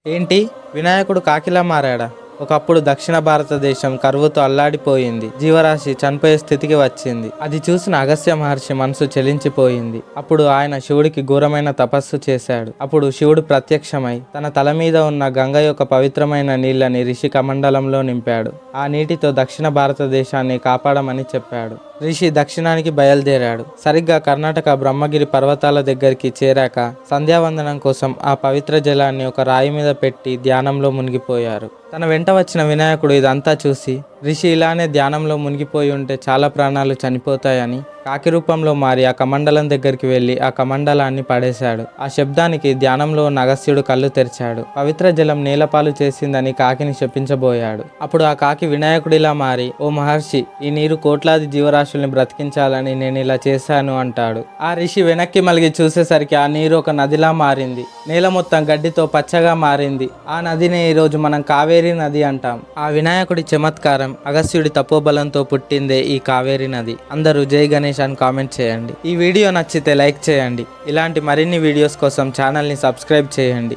ఏంటి వినాయకుడు కాకిలా మారాడా? ఒకప్పుడు దక్షిణ భారతదేశం కరువుతో అల్లాడిపోయింది. జీవరాశి చనిపోయే స్థితికి వచ్చింది. అది చూసిన అగస్త్య మహర్షి మనసు చెలించిపోయింది. అప్పుడు ఆయన శివుడికి ఘోరమైన తపస్సు చేశాడు. అప్పుడు శివుడు ప్రత్యక్షమై తన తల మీద ఉన్న గంగ యొక్క పవిత్రమైన నీళ్ళని రిషి కమండలంలో నింపాడు. ఆ నీటితో దక్షిణ భారతదేశాన్ని కాపాడమని చెప్పాడు. రిషి దక్షిణానికి బయలుదేరాడు. సరిగ్గా కర్ణాటక బ్రహ్మగిరి పర్వతాల దగ్గరికి చేరాక సంధ్యావందనం కోసం ఆ పవిత్ర జలాన్ని ఒక రాయి మీద పెట్టి ధ్యానంలో మునిగిపోయారు. తన వెంట వచ్చిన వినాయకుడు ఇదంతా చూసి, రిషి ఇలానే ధ్యానంలో మునిగిపోయి ఉంటే చాలా ప్రాణాలు చనిపోతాయని కాకి రూపంలో మారి ఆ కమండలం దగ్గరికి వెళ్ళి ఆ కమండలాన్ని పడేశాడు. ఆ శబ్దానికి ధ్యానంలో ఉన్న అగస్త్యుడు కళ్ళు తెరిచాడు. పవిత్ర జలం నీలపాలు చేసిందని కాకిని శపించబోయాడు. అప్పుడు ఆ కాకి వినాయకుడిలా మారి, ఓ మహర్షి, ఈ నీరు కోట్లాది జీవరాశుల్ని బ్రతికించాలని నేను ఇలా చేశాను అంటాడు. ఆ రిషి వెనక్కి మలిగి చూసేసరికి ఆ నీరు ఒక నదిలా మారింది. నేల మొత్తం గడ్డితో పచ్చగా మారింది. ఆ నదిని ఈరోజు మనం కావేరీ నది అంటాం. ఆ వినాయకుడి చమత్కారం, అగస్త్యుడి తపోబలంతో పుట్టిందే ఈ కావేరీ నది. అందరూ జై గణేష్ అని కామెంట్ చేయండి. ఈ వీడియో నచ్చితే లైక్ చేయండి. ఇలాంటి మరిన్ని వీడియోస్ కోసం ఛానల్ని సబ్స్క్రైబ్ చేయండి.